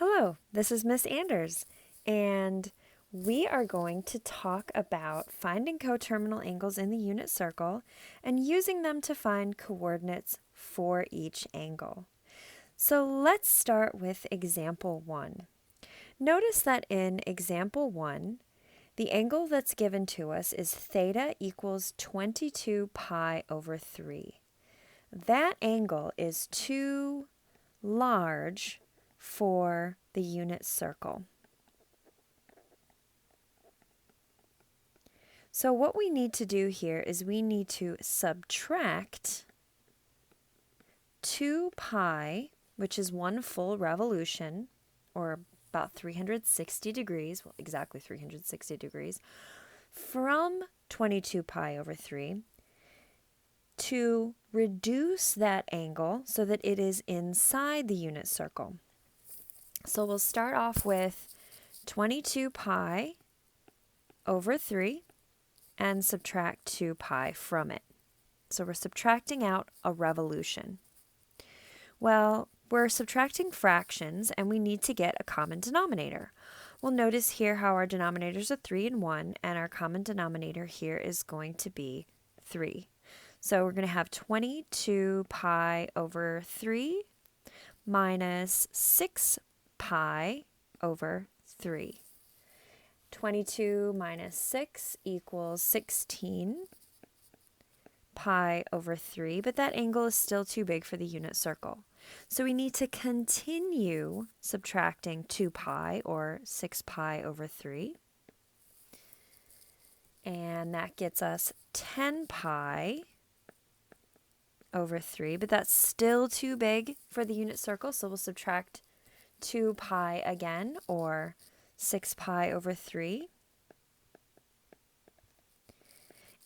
Hello, this is Miss Anders, and we are going to talk about finding coterminal angles in the unit circle and using them to find coordinates for each angle. So let's start with example 1. Notice that in example 1, the angle that's given to us is theta equals 22 pi over 3. That angle is too large for the unit circle. So what we need to do here is we need to subtract 2 pi, which is one full revolution, or about 360 degrees, well, exactly 360 degrees, from 22 pi over 3 to reduce that angle so that it is inside the unit circle. So we'll start off with 22 pi over 3 and subtract 2 pi from it. So we're subtracting out a revolution. Well, we're subtracting fractions and we need to get a common denominator. We'll notice here how our denominators are 3 and 1, and our common denominator here is going to be 3. So we're going to have 22 pi over 3 minus 6 pi over 3. 22 minus 6 equals 16 pi over 3, but that angle is still too big for the unit circle. So we need to continue subtracting 2 pi, or 6 pi over 3. And that gets us 10 pi over 3, but that's still too big for the unit circle, so we'll subtract 2 pi again, or 6 pi over 3.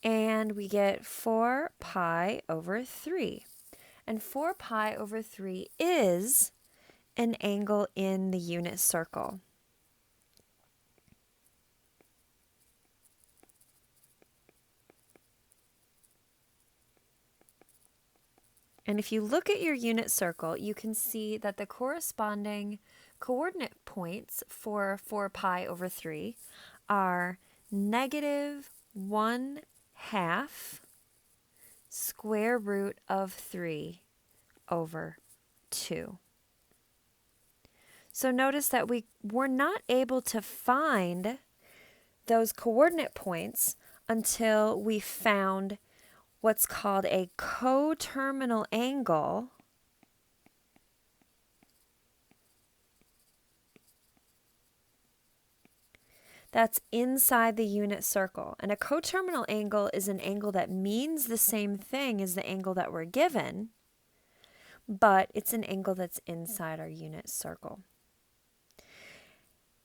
And we get 4 pi over 3. And 4 pi over 3 is an angle in the unit circle. And if you look at your unit circle, you can see that the corresponding coordinate points for 4 pi over 3 are negative 1/2 square root of 3 over 2. So notice that we were not able to find those coordinate points until we found what's called a coterminal angle that's inside the unit circle. And a coterminal angle is an angle that means the same thing as the angle that we're given, but it's an angle that's inside our unit circle.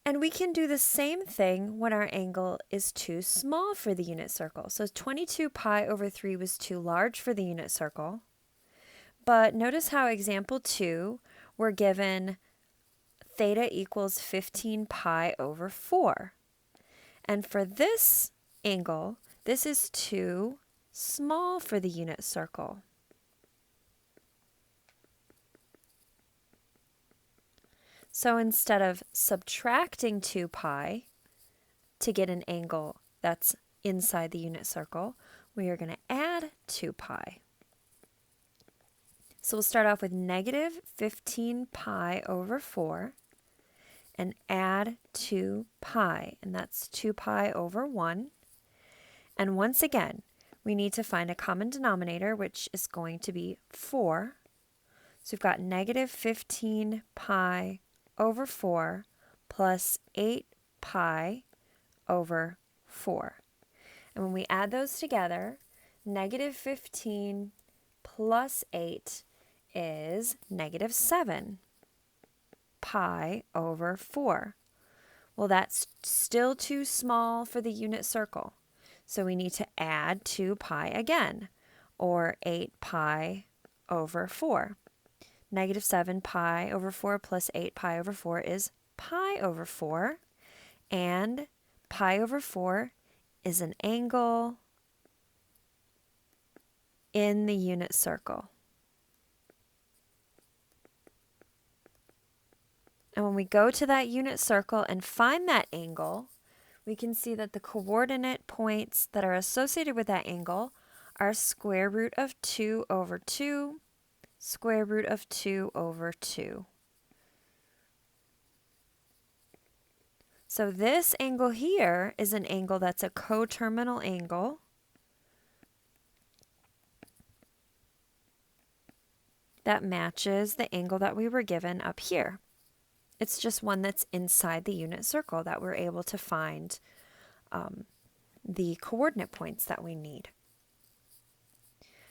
And we can do the same thing when our angle is too small for the unit circle. So 22 pi over 3 was too large for the unit circle. But notice how example 2, we're given theta equals 15 pi over 4. And for this angle, this is too small for the unit circle. So instead of subtracting 2 pi to get an angle that's inside the unit circle, we are going to add 2 pi. So we'll start off with negative 15 pi over 4 and add 2 pi, and that's 2 pi over 1. And once again, we need to find a common denominator, which is going to be 4. So we've got negative 15 pi over 4 plus 8 pi over 4. And when we add those together, negative 15 plus 8 is negative 7 pi over 4. Well, that's still too small for the unit circle. So we need to add 2 pi again, or 8 pi over 4. Negative 7 pi over 4 plus 8 pi over 4 is pi over 4. And pi over 4 is an angle in the unit circle. And when we go to that unit circle and find that angle, we can see that the coordinate points that are associated with that angle are square root of 2 over 2, square root of 2 over 2. So this angle here is an angle that's a coterminal angle. That matches the angle that we were given up here. It's just one that's inside the unit circle that we're able to find the coordinate points that we need.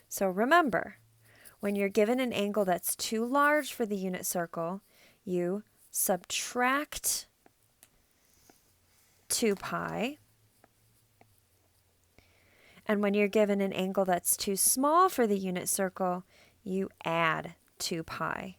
So remember, when you're given an angle that's too large for the unit circle, you subtract 2 pi. And when you're given an angle that's too small for the unit circle, you add 2 pi.